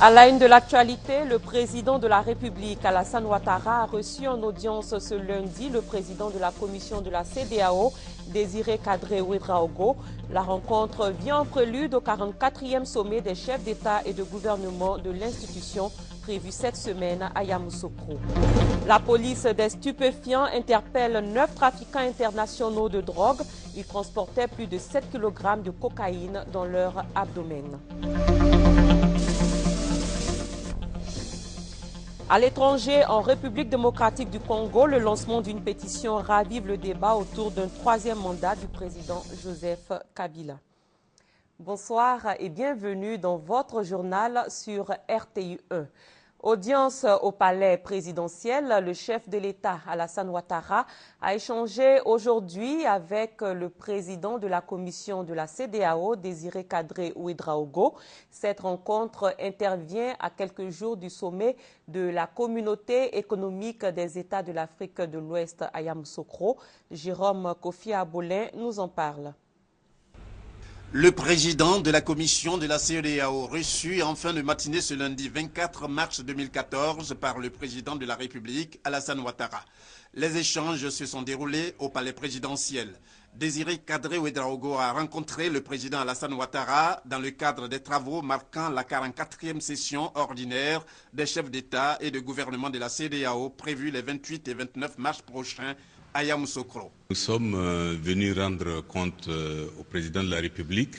À la une de l'actualité, le président de la République, Alassane Ouattara, a reçu en audience ce lundi le président de la commission de la CEDEAO, Désiré Kadré Ouédraogo. La rencontre vient en prélude au 44e sommet des chefs d'État et de gouvernement de l'institution prévu cette semaine à Yamoussoukro. La police des stupéfiants interpelle 9 trafiquants internationaux de drogue. Ils transportaient plus de 7 kg de cocaïne dans leur abdomen. À l'étranger, en République démocratique du Congo, le lancement d'une pétition ravive le débat autour d'un 3e mandat du président Joseph Kabila. Bonsoir et bienvenue dans votre journal sur RTI 1. Audience au palais présidentiel, le chef de l'État, Alassane Ouattara, a échangé aujourd'hui avec le président de la commission de la CEDEAO, Désiré Kadré Ouédraogo. Cette rencontre intervient à quelques jours du sommet de la communauté économique des États de l'Afrique de l'Ouest à Yamoussoukro. Jérôme Kofi Abolin nous en parle. Le président de la commission de la CEDEAO reçu en fin de matinée ce lundi 24 mars 2014 par le président de la République, Alassane Ouattara. Les échanges se sont déroulés au palais présidentiel. Désiré Kadré Ouédraogo a rencontré le président Alassane Ouattara dans le cadre des travaux marquant la 44e session ordinaire des chefs d'État et de gouvernement de la CEDEAO prévue les 28 et 29 mars prochains à Yamoussoukro. Nous sommes venus rendre compte au président de la République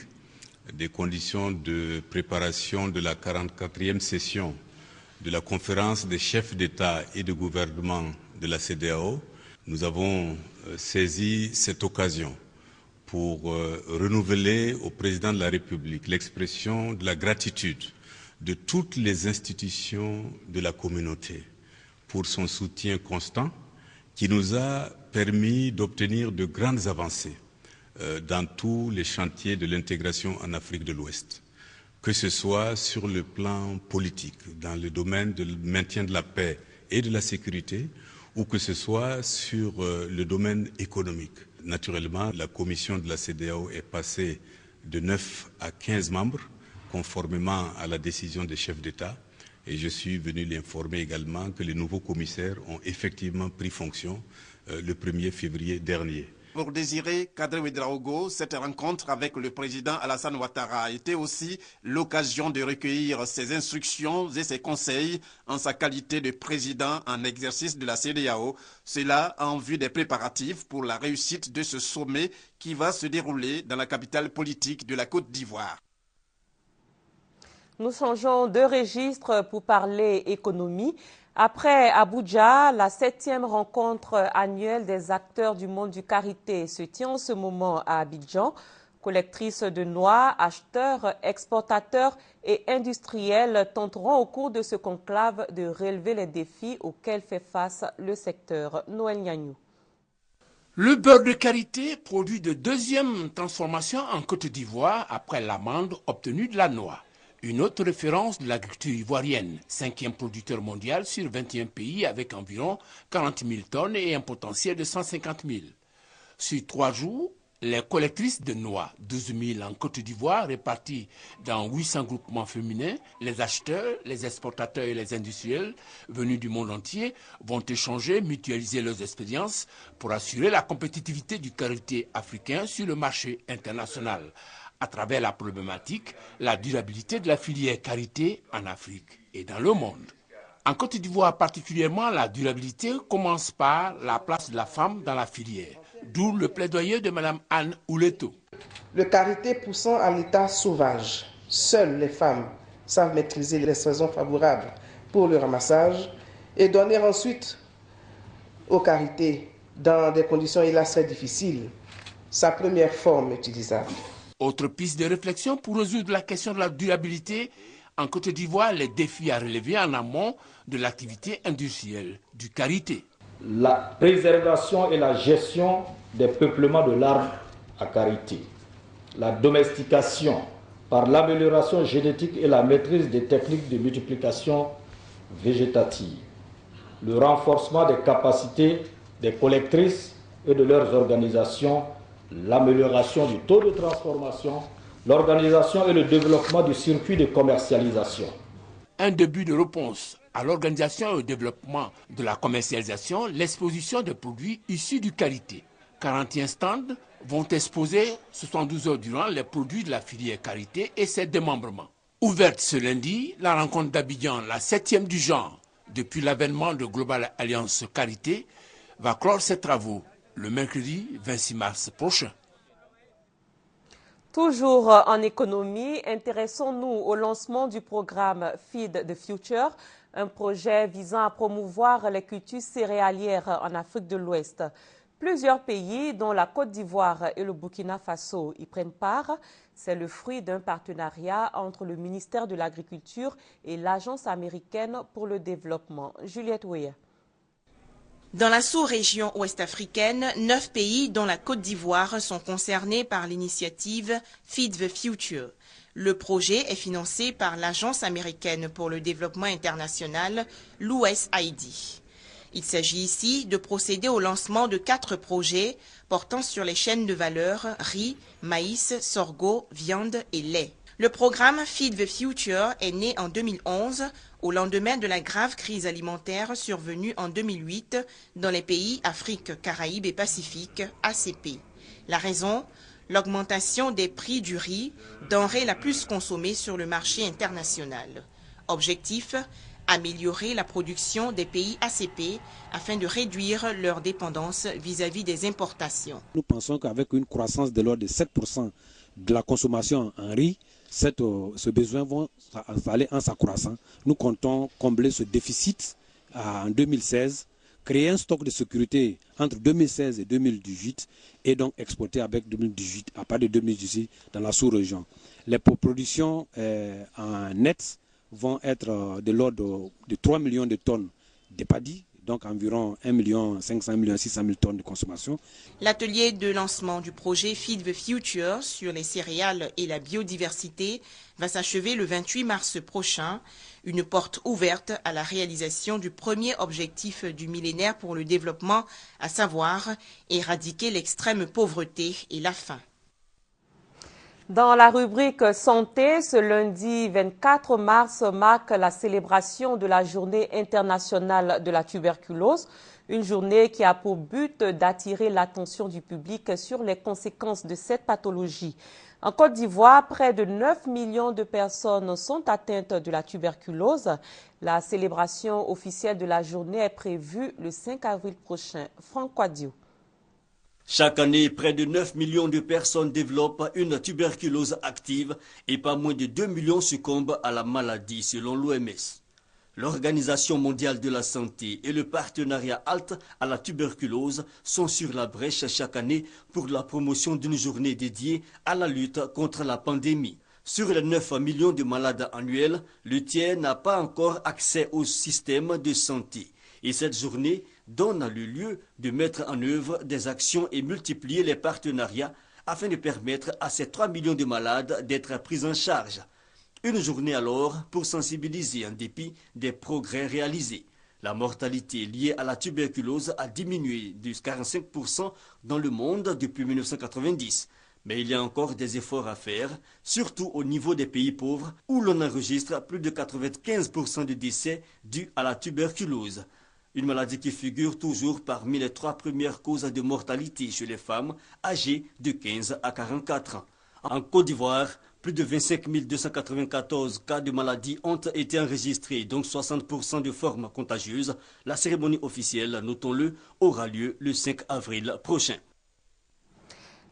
des conditions de préparation de la 44e session de la conférence des chefs d'État et de gouvernement de la CEDEAO. Nous avons saisi cette occasion pour renouveler au président de la République l'expression de la gratitude de toutes les institutions de la communauté pour son soutien constant qui nous a permis d'obtenir de grandes avancées dans tous les chantiers de l'intégration en Afrique de l'Ouest, que ce soit sur le plan politique, dans le domaine du maintien de la paix et de la sécurité, ou que ce soit sur le domaine économique. Naturellement, la commission de la CEDEAO est passée de 9 à 15 membres, conformément à la décision des chefs d'État. Et je suis venu l'informer également que les nouveaux commissaires ont effectivement pris fonction le 1er février dernier. Pour Désiré Kadré Ouédraogo, cette rencontre avec le président Alassane Ouattara a été aussi l'occasion de recueillir ses instructions et ses conseils en sa qualité de président en exercice de la CEDEAO. Cela en vue des préparatifs pour la réussite de ce sommet qui va se dérouler dans la capitale politique de la Côte d'Ivoire. Nous changeons de registre pour parler économie. Après Abuja, la 7e rencontre annuelle des acteurs du monde du karité se tient en ce moment à Abidjan. Collectrices de noix, acheteurs, exportateurs et industriels tenteront au cours de ce conclave de relever les défis auxquels fait face le secteur. Noël Nyagnou. Le beurre de karité, produit de 2e transformation en Côte d'Ivoire après l'amande obtenue de la noix. Une autre référence de l'agriculture ivoirienne, 5e producteur mondial sur 21 pays avec environ 40 000 tonnes et un potentiel de 150 000. Sur 3 jours, les collectrices de noix, 12 000 en Côte d'Ivoire répartis dans 800 groupements féminins, les acheteurs, les exportateurs et les industriels venus du monde entier vont échanger, mutualiser leurs expériences pour assurer la compétitivité du karité africain sur le marché international, à travers la problématique, la durabilité de la filière karité en Afrique et dans le monde. En Côte d'Ivoire particulièrement, la durabilité commence par la place de la femme dans la filière, d'où le plaidoyer de Mme Anne Ouleto. Le karité poussant en état sauvage, seules les femmes savent maîtriser les saisons favorables pour le ramassage et donner ensuite au karité, dans des conditions hélas très difficiles, sa première forme utilisable. Autre piste de réflexion pour résoudre la question de la durabilité, en Côte d'Ivoire, les défis à relever en amont de l'activité industrielle du karité. La préservation et la gestion des peuplements de l'arbre à karité. La domestication par l'amélioration génétique et la maîtrise des techniques de multiplication végétative. Le renforcement des capacités des collectrices et de leurs organisations, l'amélioration du taux de transformation, l'organisation et le développement du circuit de commercialisation. un début de réponse à l'organisation et au développement de la commercialisation, l'exposition des produits issus du karité. 41 stands vont exposer 72 heures durant les produits de la filière karité et ses démembrements. Ouverte ce lundi, la rencontre d'Abidjan, la 7e du genre, depuis l'avènement de Global Alliance Karité, va clore ses travaux le mercredi 26 mars prochain. Toujours en économie, intéressons-nous au lancement du programme Feed the Future, un projet visant à promouvoir les cultures céréalières en Afrique de l'Ouest. Plusieurs pays, dont la Côte d'Ivoire et le Burkina Faso, y prennent part. C'est le fruit d'un partenariat entre le ministère de l'Agriculture et l'Agence américaine pour le développement. Juliette Weyer. Dans la sous-région ouest-africaine, 9 pays, dont la Côte d'Ivoire, sont concernés par l'initiative Feed the Future. Le projet est financé par l'Agence américaine pour le développement international, l'USAID. Il s'agit ici de procéder au lancement de 4 projets portant sur les chaînes de valeur riz, maïs, sorgho, viande et lait. Le programme Feed the Future est né en 2011, au lendemain de la grave crise alimentaire survenue en 2008 dans les pays Afrique, Caraïbes et Pacifique, ACP. La raison ? L'augmentation des prix du riz, denrée la plus consommée sur le marché international. Objectif ? Améliorer la production des pays ACP afin de réduire leur dépendance vis-à-vis des importations. Nous pensons qu'avec une croissance de l'ordre de 7% de la consommation en riz, ce besoin va aller en s'accroissant. Nous comptons combler ce déficit en 2016, créer un stock de sécurité entre 2016 et 2018 et donc exporter avec 2018, à partir de 2018 dans la sous-région. Les productions en net vont être de l'ordre de 3 millions de tonnes de paddy, donc environ 1 500 000 600 000 tonnes de consommation. L'atelier de lancement du projet Feed the Future sur les céréales et la biodiversité va s'achever le 28 mars prochain, une porte ouverte à la réalisation du premier objectif du millénaire pour le développement, à savoir éradiquer l'extrême pauvreté et la faim. Dans la rubrique santé, ce lundi 24 mars marque la célébration de la Journée internationale de la tuberculose, une journée qui a pour but d'attirer l'attention du public sur les conséquences de cette pathologie. En Côte d'Ivoire, près de 9 millions de personnes sont atteintes de la tuberculose. La célébration officielle de la journée est prévue le 5 avril prochain. Franck Quadio. Chaque année, près de 9 millions de personnes développent une tuberculose active et pas moins de 2 millions succombent à la maladie, selon l'OMS. L'Organisation mondiale de la santé et le partenariat HALT à la tuberculose sont sur la brèche chaque année pour la promotion d'une journée dédiée à la lutte contre la pandémie. Sur les 9 millions de malades annuels, le tiers n'a pas encore accès au système de santé. Et cette journée donne le lieu de mettre en œuvre des actions et multiplier les partenariats afin de permettre à ces 3 millions de malades d'être pris en charge. Une journée alors pour sensibiliser en dépit des progrès réalisés. La mortalité liée à la tuberculose a diminué de 45% dans le monde depuis 1990. Mais il y a encore des efforts à faire, surtout au niveau des pays pauvres où l'on enregistre plus de 95% de décès dus à la tuberculose. Une maladie qui figure toujours parmi les 3 premières causes de mortalité chez les femmes âgées de 15 à 44 ans. En Côte d'Ivoire, plus de 25 294 cas de maladie ont été enregistrés, donc 60% de formes contagieuses. La cérémonie officielle, notons-le, aura lieu le 5 avril prochain.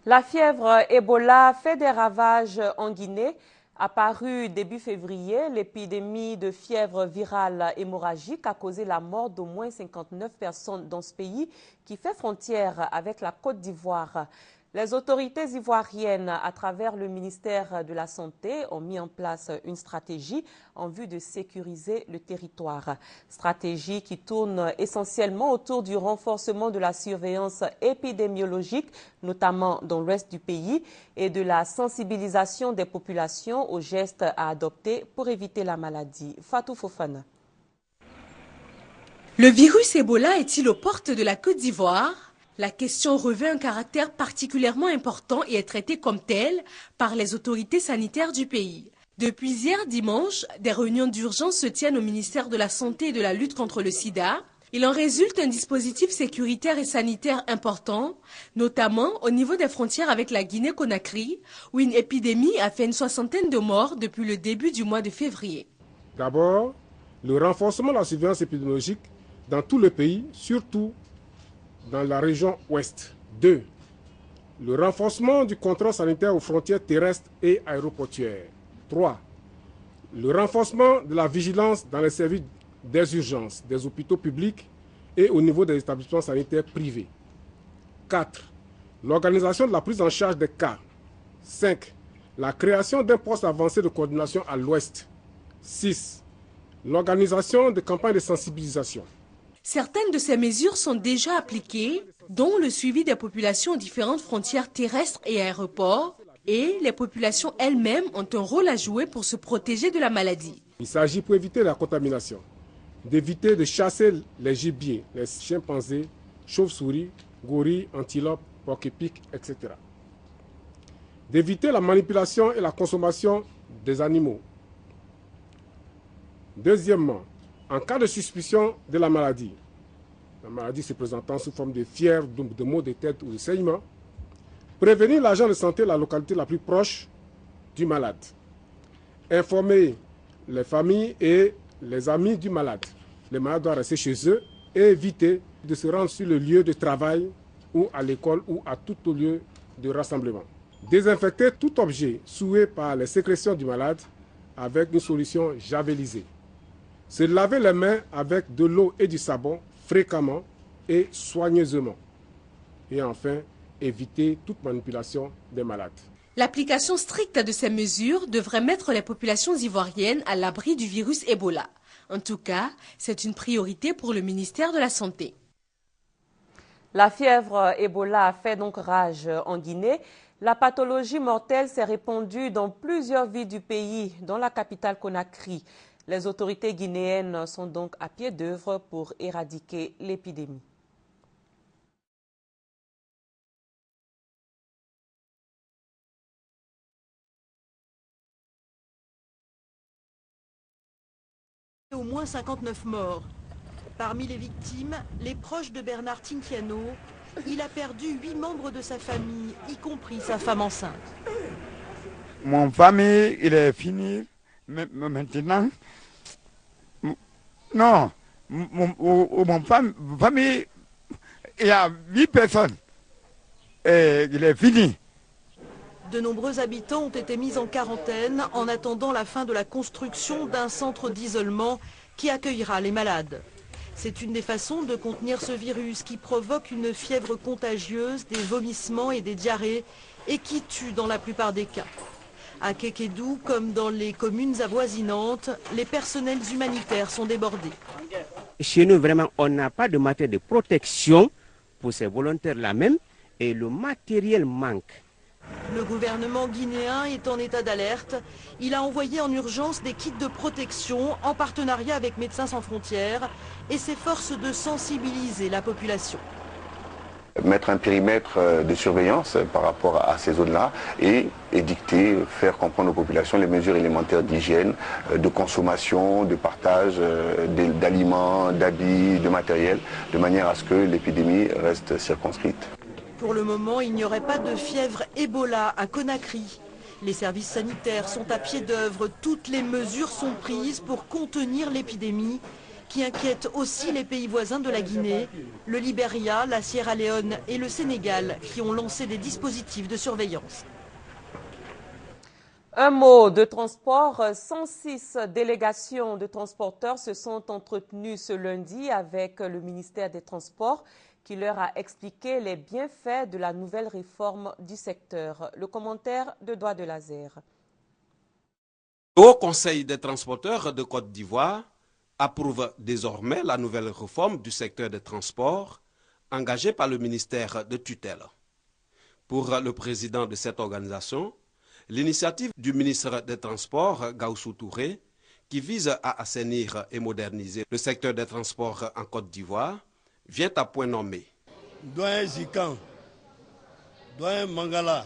La fièvre Ebola fait des ravages en Guinée. Apparue début février, l'épidémie de fièvre virale hémorragique a causé la mort d'au moins 59 personnes dans ce pays qui fait frontière avec la Côte d'Ivoire. Les autorités ivoiriennes, à travers le ministère de la Santé, ont mis en place une stratégie en vue de sécuriser le territoire. Stratégie qui tourne essentiellement autour du renforcement de la surveillance épidémiologique, notamment dans l'ouest du pays, et de la sensibilisation des populations aux gestes à adopter pour éviter la maladie. Fatou Fofana. Le virus Ebola est-il aux portes de la Côte d'Ivoire ? La question revêt un caractère particulièrement important et est traitée comme telle par les autorités sanitaires du pays. Depuis hier dimanche, des réunions d'urgence se tiennent au ministère de la Santé et de la lutte contre le sida. Il en résulte un dispositif sécuritaire et sanitaire important, notamment au niveau des frontières avec la Guinée-Conakry, où une épidémie a fait une 60aine de morts depuis le début du mois de février. D'abord, le renforcement de la surveillance épidémiologique dans tout le pays, surtout dans la région ouest. 2. Le renforcement du contrôle sanitaire aux frontières terrestres et aéroportuaires. 3. Le renforcement de la vigilance dans les services des urgences, des hôpitaux publics et au niveau des établissements sanitaires privés. 4. L'organisation de la prise en charge des cas. 5. La création d'un poste avancé de coordination à l'ouest. 6. L'organisation de campagnes de sensibilisation. Certaines de ces mesures sont déjà appliquées, dont le suivi des populations aux différentes frontières terrestres et aéroports, et les populations elles-mêmes ont un rôle à jouer pour se protéger de la maladie. Il s'agit pour éviter la contamination, d'éviter de chasser les gibiers, les chimpanzés, chauves-souris, gorilles, antilopes, porc-épics, etc. D'éviter la manipulation et la consommation des animaux. Deuxièmement, en cas de suspicion de la maladie se présentant sous forme de fièvre, de maux de tête ou de saignement, prévenir l'agent de santé de la localité la plus proche du malade. Informer les familles et les amis du malade. Les malades doivent rester chez eux et éviter de se rendre sur le lieu de travail ou à l'école ou à tout lieu de rassemblement. Désinfecter tout objet souillé par les sécrétions du malade avec une solution javelisée. Se laver les mains avec de l'eau et du savon fréquemment et soigneusement. Et enfin, éviter toute manipulation des malades. L'application stricte de ces mesures devrait mettre les populations ivoiriennes à l'abri du virus Ebola. En tout cas, c'est une priorité pour le ministère de la Santé. La fièvre Ebola a fait donc rage en Guinée. La pathologie mortelle s'est répandue dans plusieurs villes du pays, dont la capitale Conakry. Les autorités guinéennes sont donc à pied d'œuvre pour éradiquer l'épidémie. Au moins 59 morts. Parmi les victimes, les proches de Bernard Tintiano. Il a perdu 8 membres de sa famille, y compris sa femme enceinte. Mon famille, il est fini maintenant. Non, mon famille, il y a 8 personnes. Et il est fini. De nombreux habitants ont été mis en quarantaine en attendant la fin de la construction d'un centre d'isolement qui accueillera les malades. C'est une des façons de contenir ce virus qui provoque une fièvre contagieuse, des vomissements et des diarrhées et qui tue dans la plupart des cas. À Kékédou, comme dans les communes avoisinantes, les personnels humanitaires sont débordés. Chez nous, vraiment, on n'a pas de matériel de protection pour ces volontaires-là même et le matériel manque. Le gouvernement guinéen est en état d'alerte. Il a envoyé en urgence des kits de protection en partenariat avec Médecins sans frontières et s'efforce de sensibiliser la population. Mettre un périmètre de surveillance par rapport à ces zones-là et édicter, faire comprendre aux populations les mesures élémentaires d'hygiène, de consommation, de partage d'aliments, d'habits, de matériel, de manière à ce que l'épidémie reste circonscrite. Pour le moment, il n'y aurait pas de fièvre Ebola à Conakry. Les services sanitaires sont à pied d'œuvre. Toutes les mesures sont prises pour contenir l'épidémie qui inquiète aussi les pays voisins de la Guinée, le Libéria, la Sierra Leone et le Sénégal qui ont lancé des dispositifs de surveillance. Un mot de transport. 106 délégations de transporteurs se sont entretenues ce lundi avec le ministère des Transports qui leur a expliqué les bienfaits de la nouvelle réforme du secteur. Le commentaire de Doigt de Laser. Le Haut Conseil des transporteurs de Côte d'Ivoire approuve désormais la nouvelle réforme du secteur des transports engagée par le ministère de tutelle. Pour le président de cette organisation, l'initiative du ministre des Transports, Gaussou Touré, qui vise à assainir et moderniser le secteur des transports en Côte d'Ivoire, vient à point nommé. Doyen Zikan, Doyen Mangala,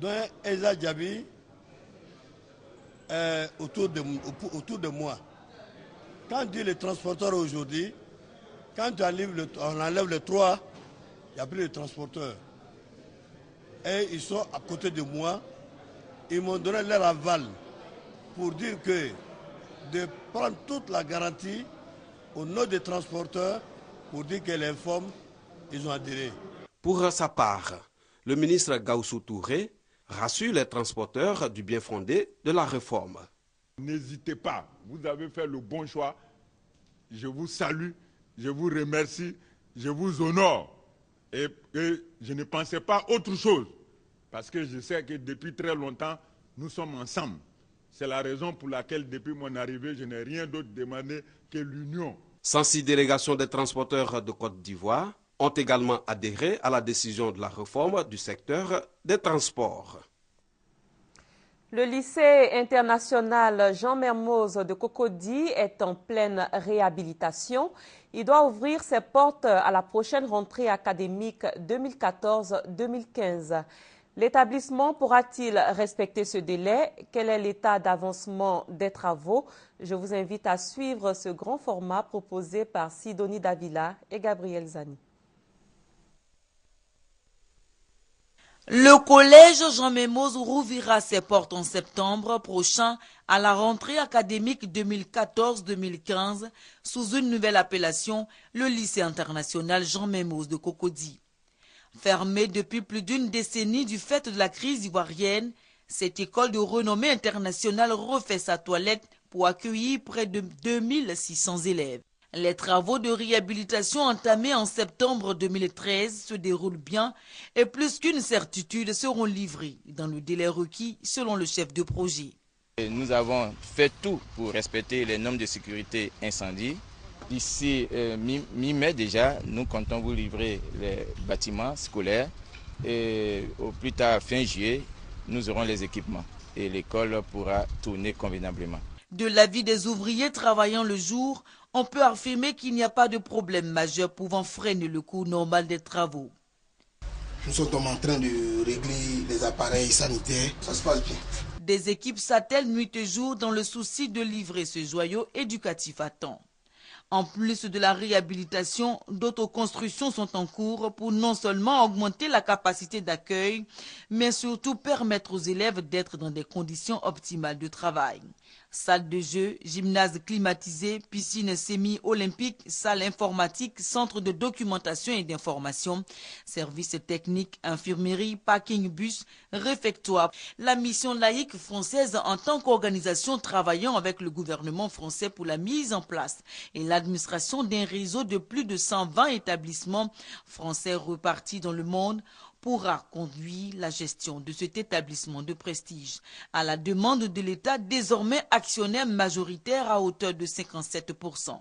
Doyen Eza Djabi, autour de moi. Quand on dit les transporteurs aujourd'hui, quand on enlève le 3, il n'y a plus de transporteurs. Et ils sont à côté de moi. Ils m'ont donné leur aval pour dire que de prendre toute la garantie au nom des transporteurs pour dire que les femmes, ils ont adhéré. Pour sa part, le ministre Gaussou Touré rassure les transporteurs du bien fondé de la réforme. N'hésitez pas, vous avez fait le bon choix. Je vous salue, je vous remercie, je vous honore. Et je ne pensais pas autre chose. Parce que je sais que depuis très longtemps, nous sommes ensemble. C'est la raison pour laquelle, depuis mon arrivée, je n'ai rien d'autre demandé que l'union. 106 délégations des transporteurs de Côte d'Ivoire ont également adhéré à la décision de la réforme du secteur des transports. Le lycée international Jean Mermoz de Cocody est en pleine réhabilitation. Il doit ouvrir ses portes à la prochaine rentrée académique 2014-2015. L'établissement pourra-t-il respecter ce délai? Quel est l'état d'avancement des travaux? Je vous invite à suivre ce grand format proposé par Sidonie Davila et Gabriel Zani. Le collège Jean Mermoz rouvrira ses portes en septembre prochain à la rentrée académique 2014-2015 sous une nouvelle appellation, le lycée international Jean Mermoz de Cocody. Fermée depuis plus d'une décennie du fait de la crise ivoirienne, cette école de renommée internationale refait sa toilette pour accueillir près de 2600 élèves. Les travaux de réhabilitation entamés en septembre 2013 se déroulent bien et plus qu'une certitude seront livrés dans le délai requis selon le chef de projet. Nous avons fait tout pour respecter les normes de sécurité incendie. D'ici mi-mai déjà, nous comptons vous livrer les bâtiments scolaires et au plus tard fin juillet, nous aurons les équipements et l'école pourra tourner convenablement. De l'avis des ouvriers travaillant le jour, on peut affirmer qu'il n'y a pas de problème majeur pouvant freiner le cours normal des travaux. Nous sommes en train de régler les appareils sanitaires, ça se passe bien. Des équipes s'attellent nuit et jour dans le souci de livrer ce joyau éducatif à temps. En plus de la réhabilitation, d'autres constructions sont en cours pour non seulement augmenter la capacité d'accueil, mais surtout permettre aux élèves d'être dans des conditions optimales de travail. Salle de jeu, gymnase climatisé, piscine semi-olympique, salle informatique, centre de documentation et d'information, services techniques, infirmerie, parking bus, réfectoire. La mission laïque française en tant qu'organisation travaillant avec le gouvernement français pour la mise en place et l'administration d'un réseau de plus de 120 établissements français repartis dans le monde pourra conduire la gestion de cet établissement de prestige à la demande de l'État, désormais actionnaire majoritaire à hauteur de 57%.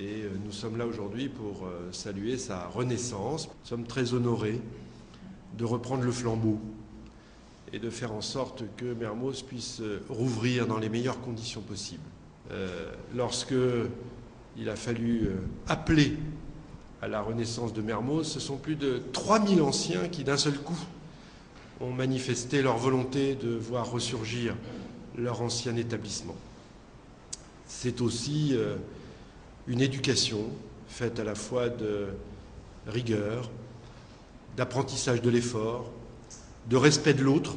Et nous sommes là aujourd'hui pour saluer sa renaissance. Nous sommes très honorés de reprendre le flambeau et de faire en sorte que Mermoz puisse rouvrir dans les meilleures conditions possibles. Lorsque il a fallu appeler à la renaissance de Mermoz, ce sont plus de 3000 anciens qui d'un seul coup ont manifesté leur volonté de voir ressurgir leur ancien établissement. C'est aussi une éducation faite à la fois de rigueur, d'apprentissage de l'effort, de respect de l'autre,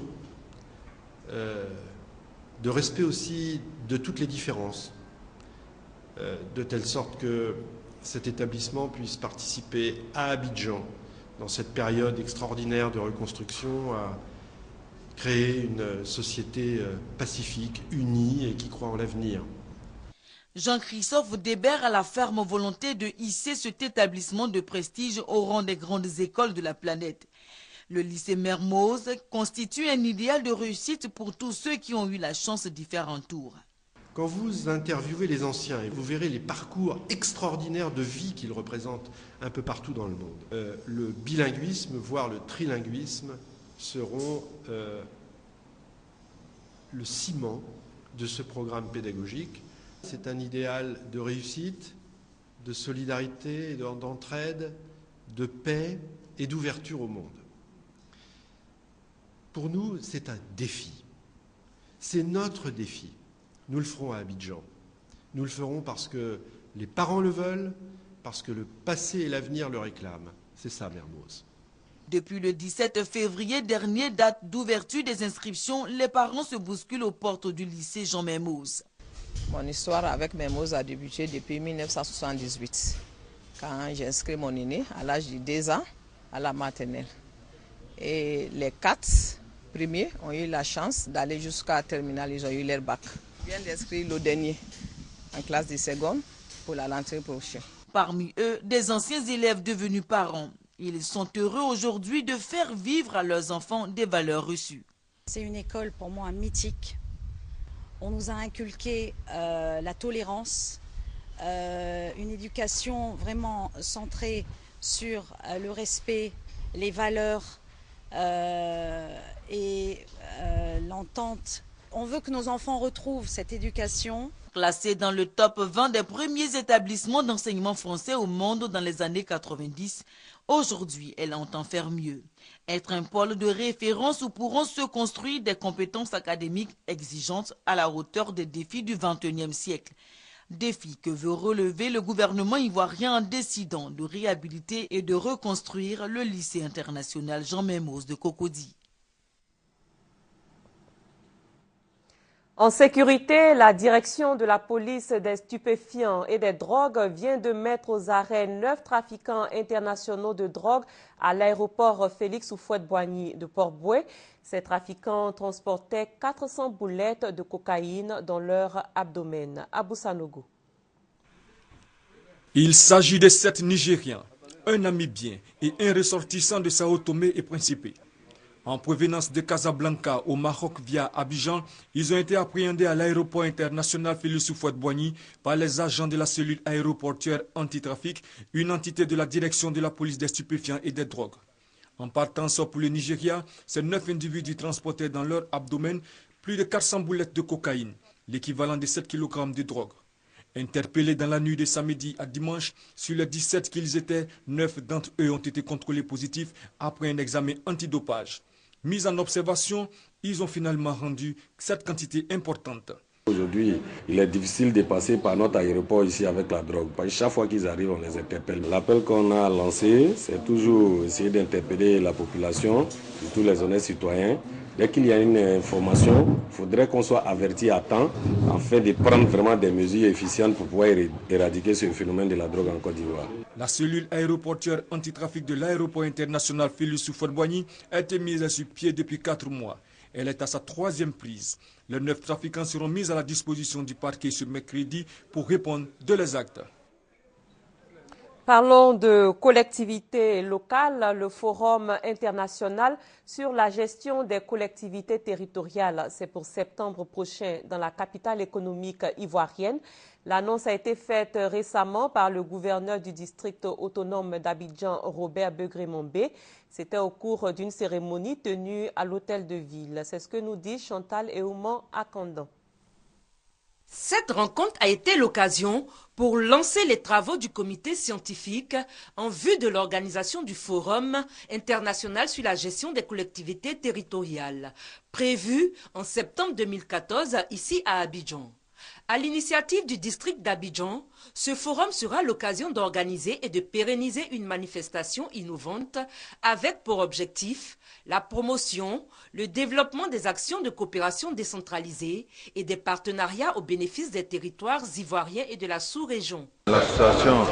de respect aussi de toutes les différences, de telle sorte que cet établissement puisse participer à Abidjan, dans cette période extraordinaire de reconstruction, à créer une société pacifique, unie et qui croit en l'avenir. Jean-Christophe Débert a la ferme volonté de hisser cet établissement de prestige au rang des grandes écoles de la planète. Le lycée Mermoz constitue un idéal de réussite pour tous ceux qui ont eu la chance d'y faire un tour. Quand vous interviewez les anciens, et vous verrez les parcours extraordinaires de vie qu'ils représentent un peu partout dans le monde, le bilinguisme, voire le trilinguisme, seront le ciment de ce programme pédagogique. C'est un idéal de réussite, de solidarité, d'entraide, de paix et d'ouverture au monde. Pour nous, c'est un défi. C'est notre défi. Nous le ferons à Abidjan. Nous le ferons parce que les parents le veulent, parce que le passé et l'avenir le réclament. C'est ça, Mermoz. Depuis le 17 février dernier, date d'ouverture des inscriptions, les parents se bousculent aux portes du lycée Jean Mermoz. Mon histoire avec Mermoz a débuté depuis 1978, quand j'ai inscrit mon aîné à l'âge de 2 ans à la maternelle. Et les 4 premiers ont eu la chance d'aller jusqu'à la terminale, ils ont eu leur bac. Je viens d'inscrire le dernier en classe de seconde pour la rentrée prochaine. Parmi eux, des anciens élèves devenus parents. Ils sont heureux aujourd'hui de faire vivre à leurs enfants des valeurs reçues. C'est une école pour moi mythique. On nous a inculqué la tolérance, une éducation vraiment centrée sur le respect, les valeurs et l'entente. On veut que nos enfants retrouvent cette éducation. Classée dans le top 20 des premiers établissements d'enseignement français au monde dans les années 90, aujourd'hui, elle entend faire mieux. Être un pôle de référence où pourront se construire des compétences académiques exigeantes à la hauteur des défis du XXIe siècle. Défi que veut relever le gouvernement ivoirien en décidant de réhabiliter et de reconstruire le lycée international Jean Mermoz de Cocody. En sécurité, la direction de la police des stupéfiants et des drogues vient de mettre aux arrêts 9 trafiquants internationaux de drogue à l'aéroport Félix Houphouët-Boigny de Port-Bouët. Ces trafiquants transportaient 400 boulettes de cocaïne dans leur abdomen. Abou Sanogo. Il s'agit de 7 Nigériens, un Namibien et un ressortissant de Sao Tomé et Principe. En provenance de Casablanca au Maroc via Abidjan, ils ont été appréhendés à l'aéroport international Félix Houphouët-Boigny par les agents de la cellule aéroportuaire anti-trafic, une entité de la direction de la police des stupéfiants et des drogues. En partance pour le Nigeria, ces 9 individus transportaient dans leur abdomen plus de 400 boulettes de cocaïne, l'équivalent de 7 kg de drogue. Interpellés dans la nuit de samedi à dimanche, sur les 17 qu'ils étaient, 9 d'entre eux ont été contrôlés positifs après un examen antidopage. Mis en observation, ils ont finalement rendu cette quantité importante. Aujourd'hui, il est difficile de passer par notre aéroport ici avec la drogue. Parce que chaque fois qu'ils arrivent, on les interpelle. L'appel qu'on a lancé, c'est toujours essayer d'interpeller la population, surtout les honnêtes citoyens. Dès qu'il y a une information, il faudrait qu'on soit averti à temps afin de prendre vraiment des mesures efficientes pour pouvoir éradiquer ce phénomène de la drogue en Côte d'Ivoire. La cellule aéroportuaire anti-trafic de l'aéroport international Félix Houphouët-Boigny a été mise sur pied depuis 4 mois. Elle est à sa 3e prise. Les 9 trafiquants seront mis à la disposition du parquet ce mercredi pour répondre de leurs actes. Parlons de collectivités locales. Le Forum international sur la gestion des collectivités territoriales, c'est pour septembre prochain dans la capitale économique ivoirienne. L'annonce a été faite récemment par le gouverneur du district autonome d'Abidjan, Robert Begré-Mombé. C'était au cours d'une cérémonie tenue à l'hôtel de ville. C'est ce que nous dit Chantal Eouman Akandan. Cette rencontre a été l'occasion pour lancer les travaux du comité scientifique en vue de l'organisation du Forum international sur la gestion des collectivités territoriales, prévu en septembre 2014 ici à Abidjan. À l'initiative du district d'Abidjan, ce forum sera l'occasion d'organiser et de pérenniser une manifestation innovante avec pour objectif la promotion, le développement des actions de coopération décentralisée et des partenariats au bénéfice des territoires ivoiriens et de la sous-région. L'association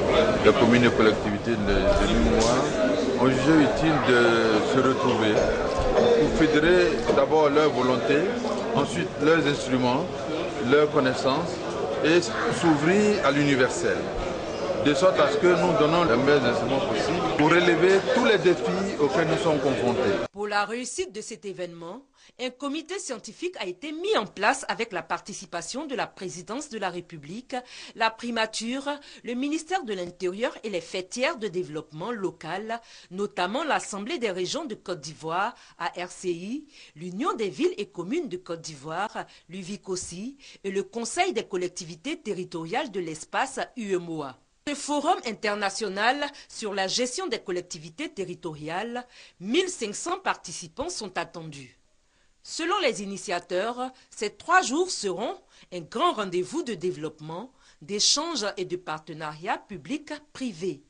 des communes et collectivités de l'UMOA ont jugé utile de se retrouver pour fédérer d'abord leur volonté, ensuite leurs instruments, leurs connaissances et s'ouvrir à l'universel, de sorte à ce que nous donnons les meilleurs instruments possibles pour relever tous les défis auxquels nous sommes confrontés. Pour la réussite de cet événement, un comité scientifique a été mis en place avec la participation de la présidence de la République, la primature, le ministère de l'Intérieur et les fêtières de développement local, notamment l'Assemblée des régions de Côte d'Ivoire, ARCI, l'Union des villes et communes de Côte d'Ivoire, l'UVICOSI, et le Conseil des collectivités territoriales de l'espace UEMOA. Ce forum international sur la gestion des collectivités territoriales, 1500 participants sont attendus. Selon les initiateurs, ces 3 jours seront un grand rendez-vous de développement, d'échanges et de partenariats publics-privés.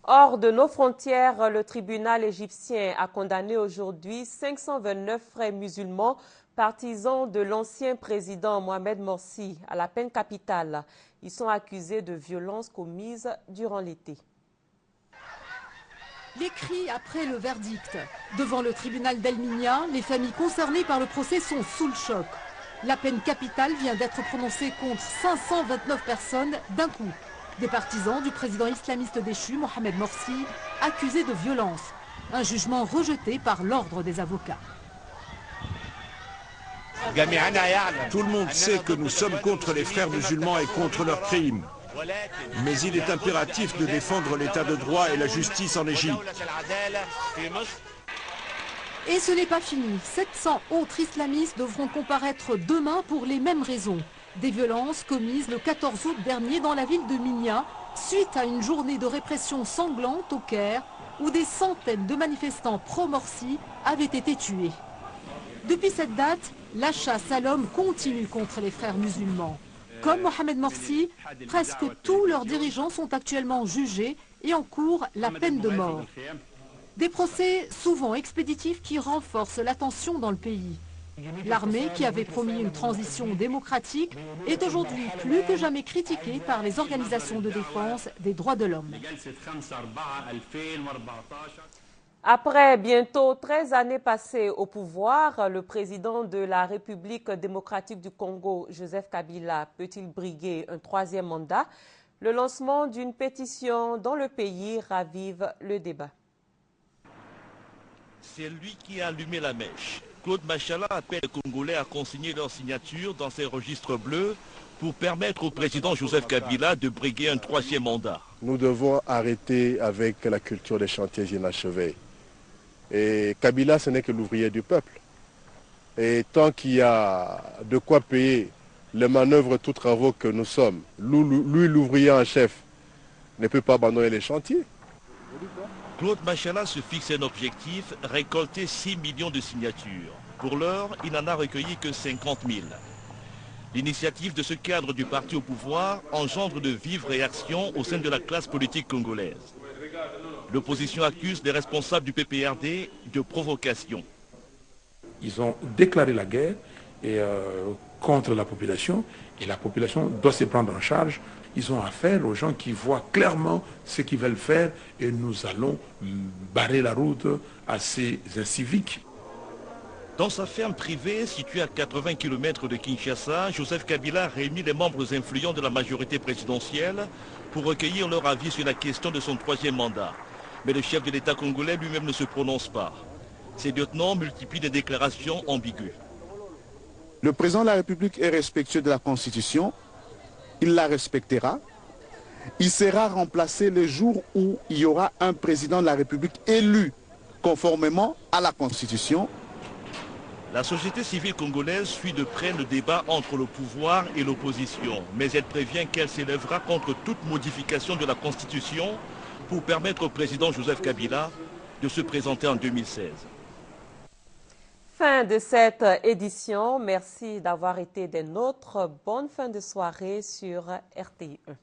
Hors de nos frontières, le tribunal égyptien a condamné aujourd'hui 529 frères musulmans partisans de l'ancien président Mohamed Morsi à la peine capitale. Ils sont accusés de violences commises durant l'été. Les cris après le verdict. Devant le tribunal d'El Minya, les familles concernées par le procès sont sous le choc. La peine capitale vient d'être prononcée contre 529 personnes d'un coup. Des partisans du président islamiste déchu, Mohamed Morsi, accusés de violence. Un jugement rejeté par l'ordre des avocats. Tout le monde sait que nous sommes contre les frères musulmans et contre leurs crimes. Mais il est impératif de défendre l'état de droit et la justice en Égypte. Et ce n'est pas fini. 700 autres islamistes devront comparaître demain pour les mêmes raisons. Des violences commises le 14 août dernier dans la ville de Minya, suite à une journée de répression sanglante au Caire, où des centaines de manifestants pro-Morsi avaient été tués. Depuis cette date, la chasse à l'homme continue contre les frères musulmans. Comme Mohamed Morsi, presque tous leurs dirigeants sont actuellement jugés et encourent la peine de mort. Des procès souvent expéditifs qui renforcent la tension dans le pays. L'armée, qui avait promis une transition démocratique, est aujourd'hui plus que jamais critiquée par les organisations de défense des droits de l'homme. Après bientôt 13 années passées au pouvoir, le président de la République démocratique du Congo, Joseph Kabila, peut-il briguer un 3e mandat? Le lancement d'une pétition dans le pays ravive le débat. C'est lui qui a allumé la mèche. Claude Machala appelle les Congolais à consigner leur signature dans ces registres bleus pour permettre au président Joseph Kabila de briguer un 3e mandat. Nous devons arrêter avec la culture des chantiers inachevés. Et Kabila, ce n'est que l'ouvrier du peuple. Et tant qu'il y a de quoi payer les manœuvres, tous travaux que nous sommes, lui, l'ouvrier en chef, ne peut pas abandonner les chantiers. Claude Machala se fixe un objectif, récolter 6 millions de signatures. Pour l'heure, il n'en a recueilli que 50 000. L'initiative de ce cadre du parti au pouvoir engendre de vives réactions au sein de la classe politique congolaise. L'opposition accuse les responsables du PPRD de provocation. Ils ont déclaré la guerre contre la population et la population doit se prendre en charge. Ils ont affaire aux gens qui voient clairement ce qu'ils veulent faire et nous allons barrer la route à ces inciviques. Dans sa ferme privée située à 80 km de Kinshasa, Joseph Kabila réunit les membres influents de la majorité présidentielle pour recueillir leur avis sur la question de son 3e mandat. Mais le chef de l'État congolais lui-même ne se prononce pas. Ses lieutenants multiplient des déclarations ambiguës. Le président de la République est respectueux de la Constitution. Il la respectera. Il sera remplacé le jour où il y aura un président de la République élu conformément à la Constitution. La société civile congolaise suit de près le débat entre le pouvoir et l'opposition, mais elle prévient qu'elle s'élèvera contre toute modification de la Constitution pour permettre au président Joseph Kabila de se présenter en 2016. Fin de cette édition. Merci d'avoir été des nôtres. Bonne fin de soirée sur RTI1.